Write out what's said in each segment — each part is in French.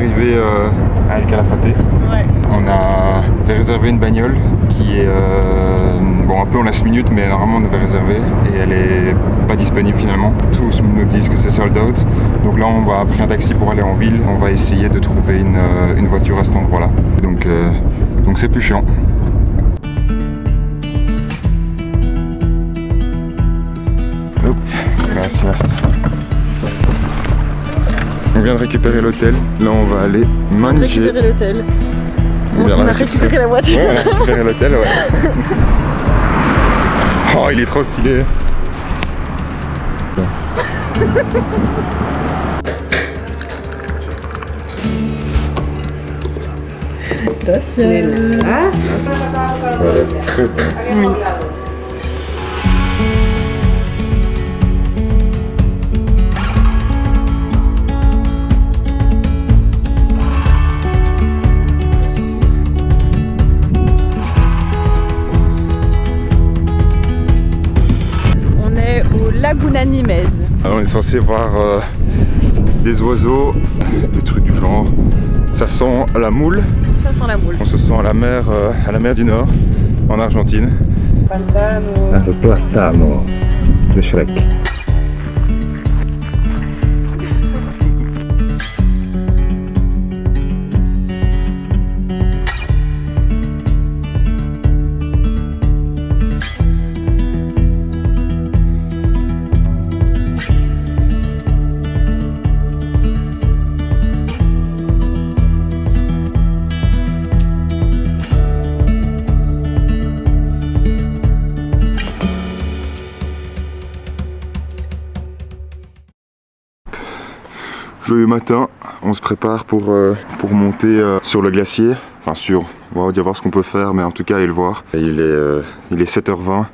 arrivé à El Calafate. Ouais. On avait réservé une bagnole qui est bon, un peu en last minute, mais normalement on avait réservé et elle est pas disponible finalement. Tous nous disent que c'est sold out. Donc là on va prendre un taxi pour aller en ville. On va essayer de trouver une voiture à cet endroit-là. Donc c'est plus chiant. Hop, gracias. On vient de récupérer l'hôtel. Là on va aller manger. Récupérer l'hôtel. On On a récupéré la voiture. Ouais, on a récupéré l'hôtel, ouais. Oh, il est trop stylé. Gracias. Voilà, très bon. Oui. On est au Laguna Nîmes. Alors, on est censé voir des oiseaux, des trucs du genre. Ça sent la moule. Ça sent la moule. On se sent à la mer du Nord, en Argentine. Le platano de Shrek. Joyeux matin, on se prépare pour monter sur le glacier. Enfin on va voir ce qu'on peut faire, mais en tout cas aller le voir. Et il est 7h20,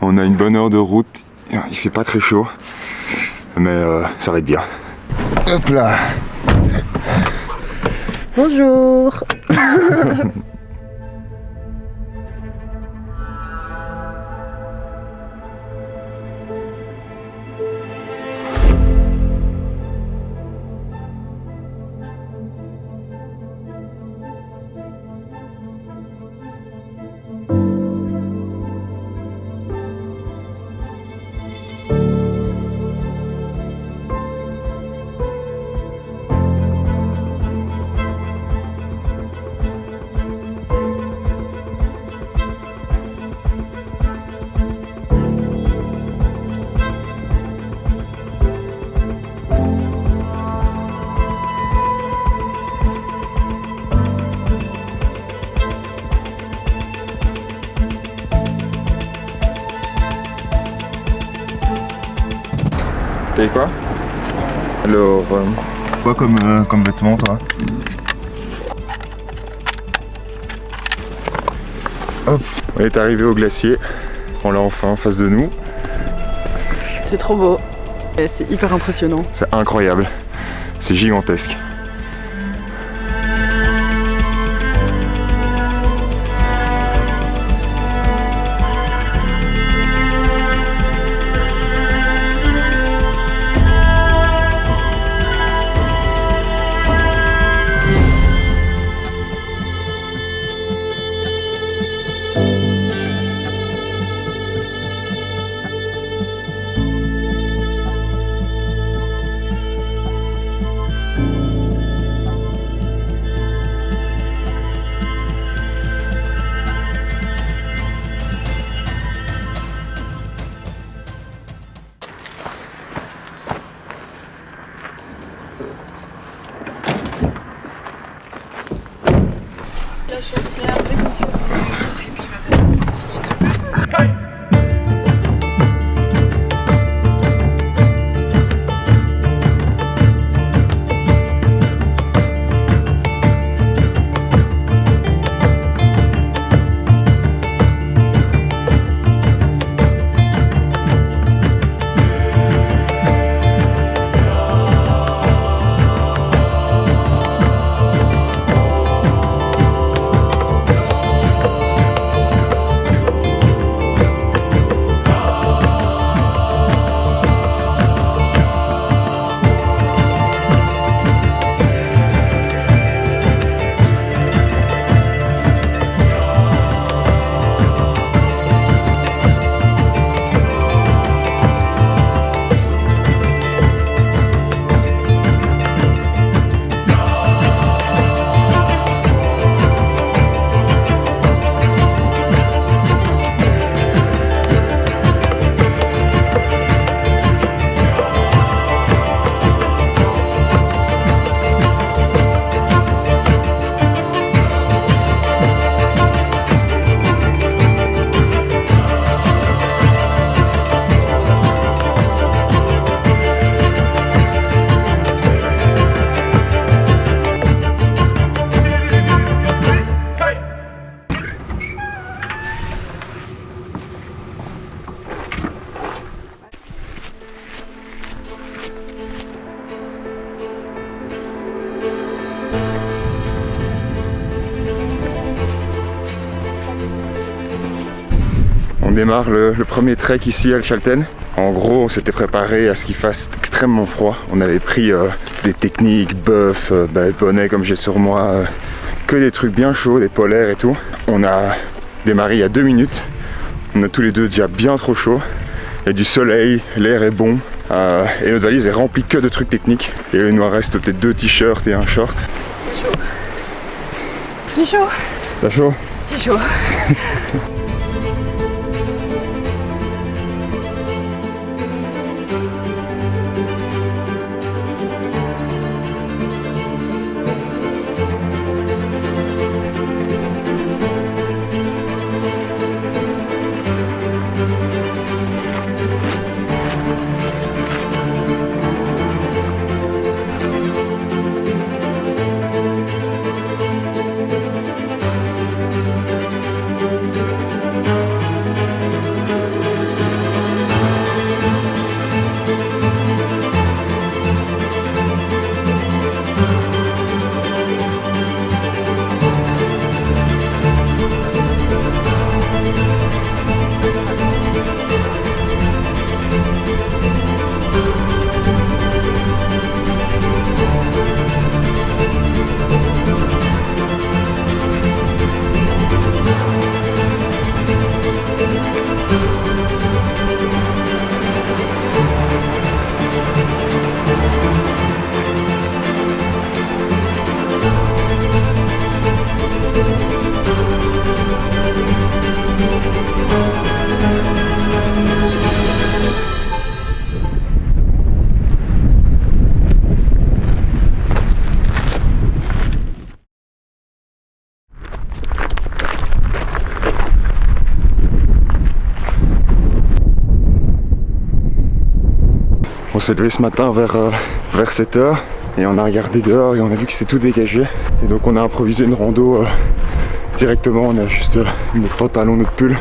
on a une bonne heure de route, il fait pas très chaud, mais ça va être bien. Hop là. Bonjour. Et quoi? Alors, quoi comme vêtements toi? Hop, on est arrivé au glacier, on l'a enfin en face de nous. C'est trop beau. Et c'est hyper impressionnant. C'est incroyable, c'est gigantesque. démarre le premier trek ici à El Chalten. En gros, on s'était préparé à ce qu'il fasse extrêmement froid. On avait pris des techniques, buff, bonnet comme j'ai sur moi, que des trucs bien chauds, des polaires et tout. On a démarré il y a 2 minutes. On a tous les deux déjà bien trop chaud. Il y a du soleil, l'air est bon. Et notre valise est remplie que de trucs techniques. Et il nous reste peut-être 2 t-shirts et un short. J'ai chaud. T'as chaud? J'ai chaud. On s'est levé ce matin vers 7 h et on a regardé dehors et on a vu que c'était tout dégagé. Et donc on a improvisé une rando directement, on a juste mis notre pantalon, notre pull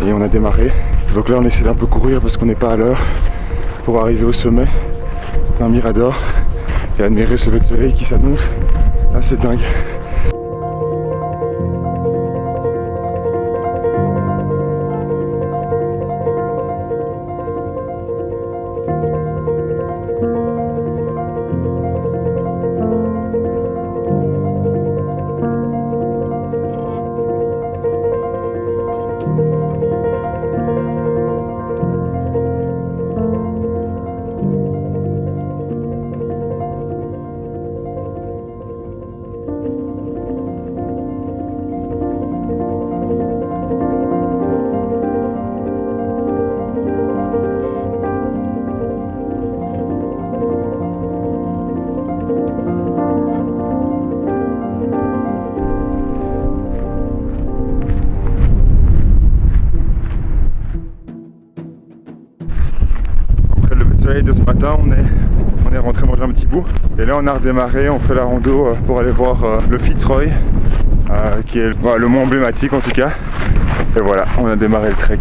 et on a démarré. Donc là on essaie d'un peu courir parce qu'on n'est pas à l'heure pour arriver au sommet d'un mirador et admirer ce lever de soleil qui s'annonce. Là c'est dingue. De ce matin, on est rentré manger un petit bout et là on a redémarré, on fait la rando pour aller voir le Fitzroy qui est le mont emblématique en tout cas, et voilà, on a démarré le trek.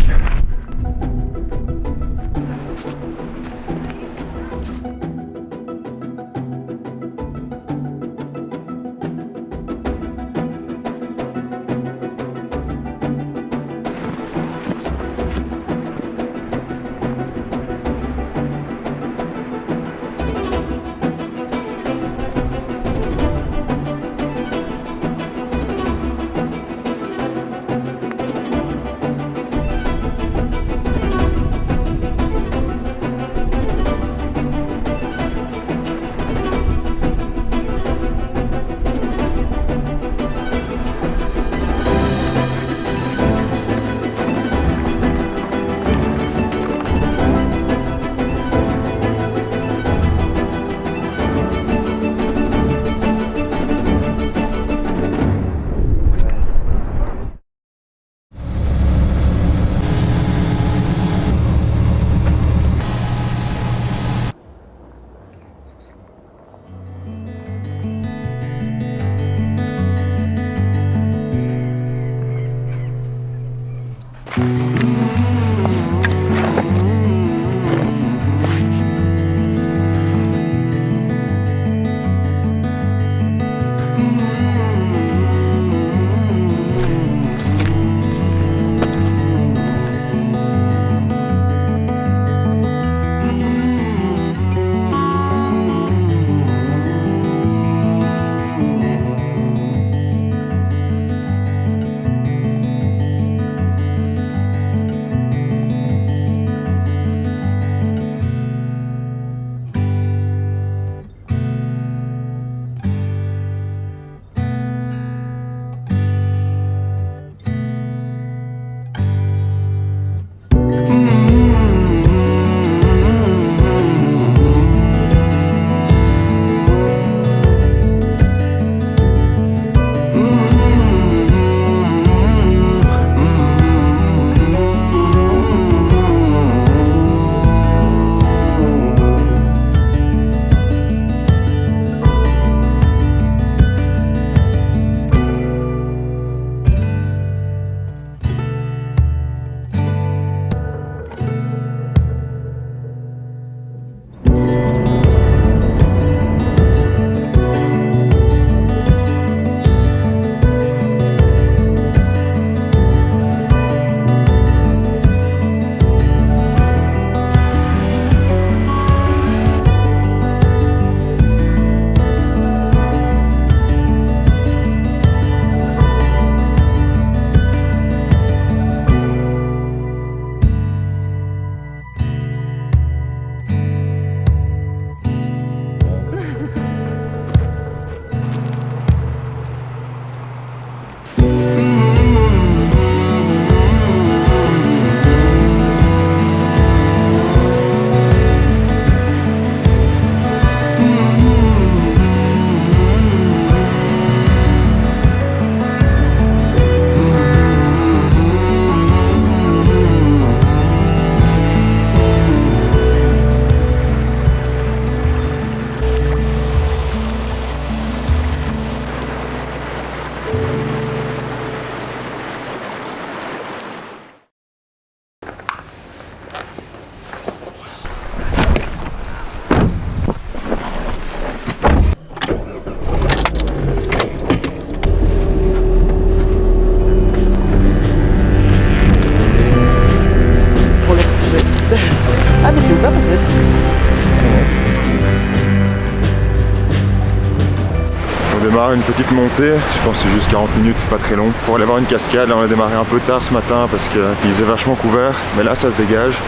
démarre une petite montée, je pense que c'est juste 40 minutes, c'est pas très long, pour aller voir une cascade. Là on a démarré un peu tard ce matin parce qu'il faisait vachement couvert, mais là ça se dégage.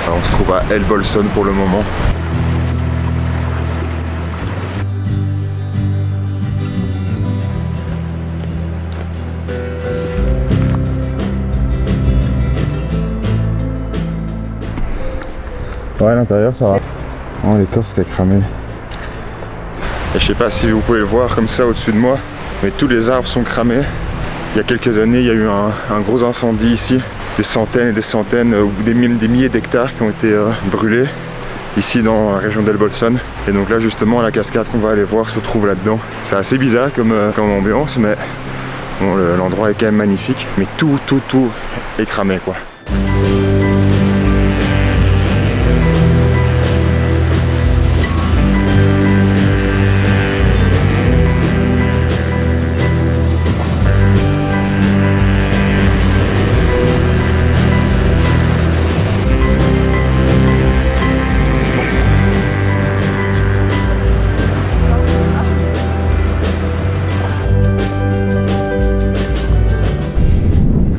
Alors, on se trouve à El Bolson pour le moment. Ouais, à l'intérieur ça va. Oh, l'écorce qui a cramé. Et je sais pas si vous pouvez le voir comme ça au-dessus de moi, mais tous les arbres sont cramés. Il y a quelques années, il y a eu un gros incendie ici. Des centaines et des centaines, ou des milliers d'hectares qui ont été brûlés ici dans la région d'El Bolson. Et donc là justement la cascade qu'on va aller voir se trouve là-dedans. C'est assez bizarre comme ambiance, mais bon, l'endroit est quand même magnifique. Mais tout est cramé quoi.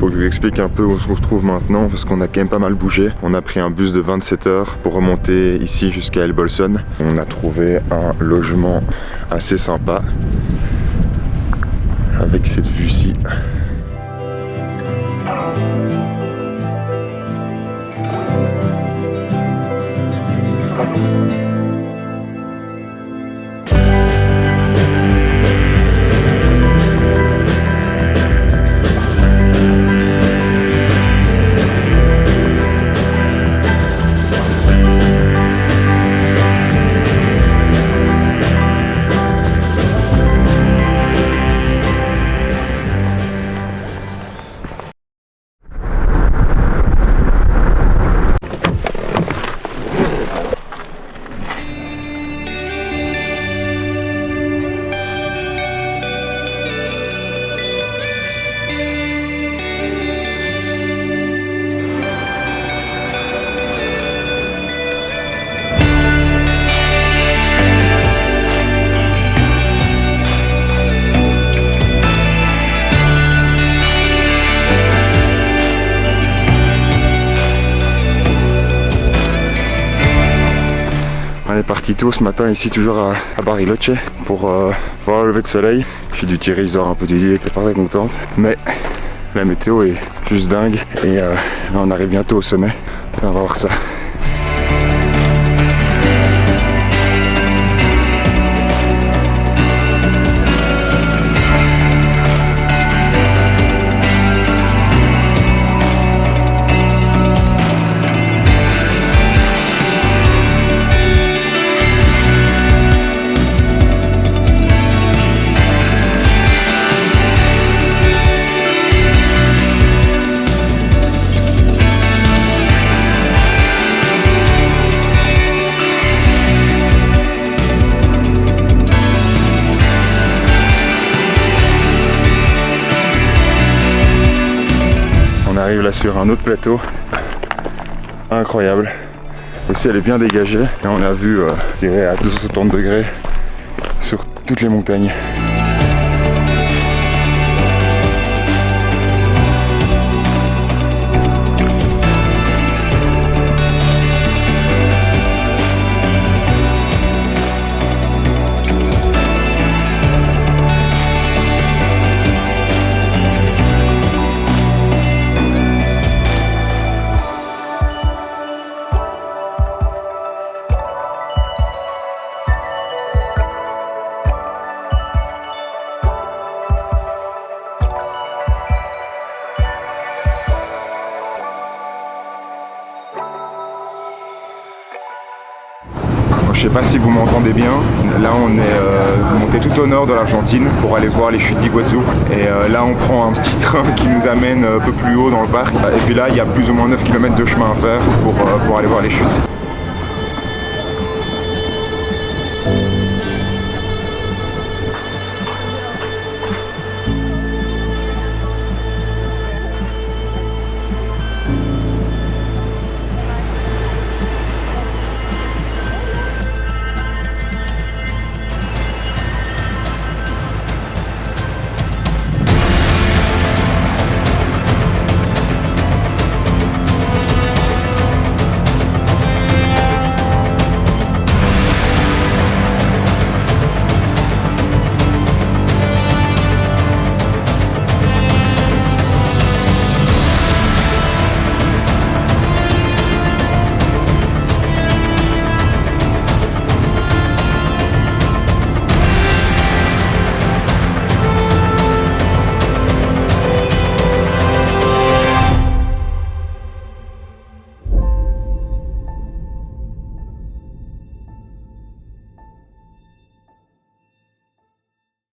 Je vous explique un peu où on se trouve maintenant parce qu'on a quand même pas mal bougé. On a pris un bus de 27 heures pour remonter ici jusqu'à El Bolson. On a trouvé un logement assez sympa avec cette vue-ci. On est parti tôt ce matin ici toujours à Bariloche pour voir le lever de soleil. J'ai dû tirer Isor un peu du lit, elle était pas très contente. Mais la météo est juste dingue et là on arrive bientôt au sommet. On va voir ça. On arrive là sur un autre plateau, incroyable. Aussi elle est bien dégagée et on a vu tirer à 270 degrés sur toutes les montagnes. Je sais pas si vous m'entendez bien. Là on est monté tout au nord de l'Argentine pour aller voir les chutes d'Iguazu. Et là on prend un petit train qui nous amène un peu plus haut dans le parc. Et puis là il y a plus ou moins 9 km de chemin à faire pour aller voir les chutes.